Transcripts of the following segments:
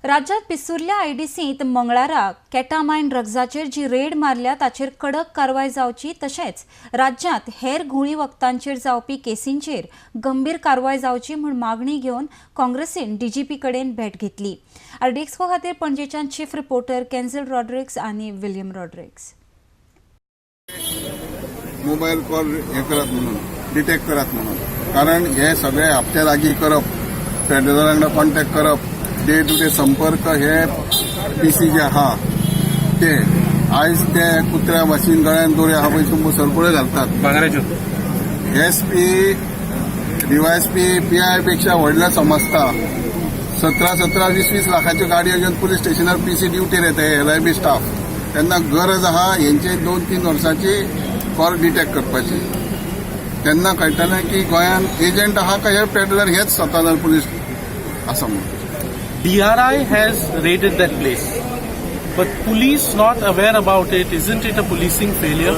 राज्यात पिसुर्ल्या आयडीसींत मंगळारा केटामाइन ड्रग्जाचेर जी रेड मारल्या ताचेर कडक कारवाय जावची तशेंच राज्यांत हेर गुणी वखदांचेर जावपी केसींचेर गंभीर कारवाय जावची म्हूण मागणी घेवन काँग्रेसीन डीजीपी कडेन भेट घेतली। आरडीएक्सपो खातीर पणजेच्यान चीफ रिपोर्टर केन्झल रॉड्रिग्स आनी विलियम रॉड्रिग्स। मोबाईल कॉल हे करत म्हणून डिटेक्ट करत म्हणून, कारण हे सगळे हप्ते लागीं करप, फेडरलांना कॉन्टॅक्ट करप, डे टू डे संपर्क हे पीसी जे आहा ते आयज ते कुत्र्या भाशेन गळ्यान दोरे आहा पळय तुमकां सरकुळे घालतात भांगराच्यो। एसपी डीवायएसपी पीआय पेक्षा व्हडले समजता 17-20 लाखाच्यो गाडयो घेवन पुलीस स्टेशनार पीसी ड्युटीर येता हे एलआयबी स्टाफ। तेन्ना गरज आहा हेंचे 2-3 वर्सांची कॉल डिटेक्ट करपाची। तेन्ना कळटलें की गोंयांत एजंट आहा काय हे पेडलर हेच स्वता पुलीस आसा म्हणून। DRI has raided that place, but police not aware about it. Isn't it a policing failure?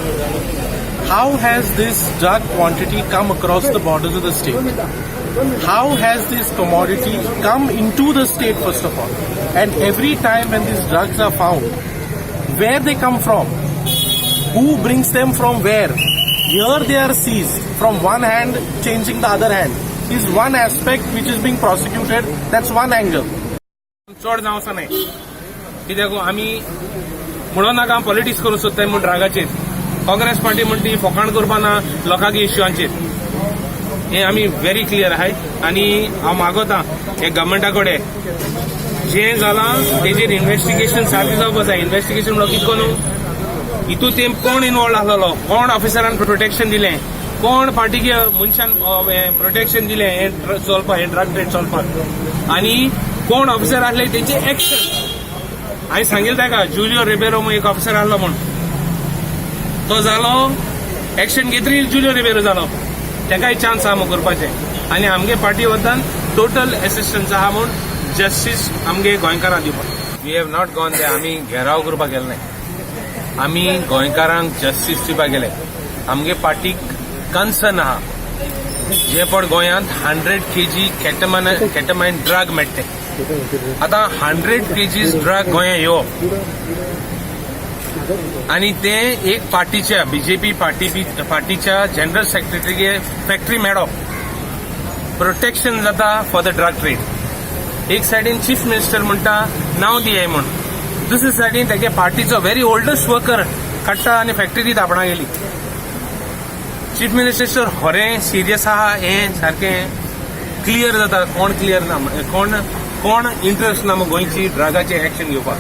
How has this drug quantity come across the borders of the state? How has this commodity come into the state first of all? And every time when these drugs are found, where they come from? Who brings them from where? Here they are seized from one hand, changing the other hand is one aspect which is being prosecuted. That's one angle. चड जावचा नाही कित्याक आमी म्हणून नाका politics करूं सोदताय म्हूण ड्रगाचेर। Congress party म्हणटी फोकाण करपाना लोकांक इश्यूआंचेर, हे आमी व्हेरी क्लियर आहाय। आनी हांव मागोता हे गव्हर्मेंटा कडेन जें जालां तेजेर इन्व्हेस्टिगेशन सारकें जावपाक जाय। इन्व्हेस्टिगेशन म्हणल्यार कितको न्हू, हितून तें कोण इनवॉल्व आसलो, कोण ऑफिसरान प्रोटेक्शन दिलें, कोण पार्टीक मनशान प्रोटेक्शन दिलें हे चलपाक, हे ड्रग ट्रेड चलपाक, आनी कोण ऑफिसर आसले तेचे एक्शन। हांवें सांगिल्लें ताका जुलियो रिबेरो म्हणून एक ऑफिसर आसलो म्हूण, तो जालो एक्शन घेतरी जुलियो रिबेरो जालो, ताकाय चान्स आहा म्हणून करपाचें। आनी आमगे पार्टी वतन टोटल एसिस्टन्स आहा म्हूण जस्टीस आमगे गोंयकारांक दिवपाक। We have not gone there, आमी घेराव करपाक गेले नाय, आमी गोंयकारांक जस्टीस दिवपाक गेले। आमगे पार्टीक कन्सर्न आहा जे पड गोंयांत 100 kg केटामाइन ड्रग मेळटे। आता 100 kg ड्रग गोंया येवप आनी ते एक पार्टीच्या बीजेपी पार्टीच्या जनरल सेक्रेटरीक फॅक्टरी मेळप, प्रोटेक्शन जाता फॉर द ड्रग ट्रेड। एक सायडीन चीफ मिनिस्टर म्हणटा नांव दिये म्हूण, दुसरे सायडीन तेगे पार्टीचो व्हेरी ओल्डस्ट वर्कर काडटा आनी फॅक्टरी धापणा गेली। चीफ मिनिस्टर खरें सिरियस आहा हें सारकें क्लियर जाता, कोण क्लियर ना, कोण इंटरेस्ट ना गोंयची ड्रगाचें एक्शन घेवपाक।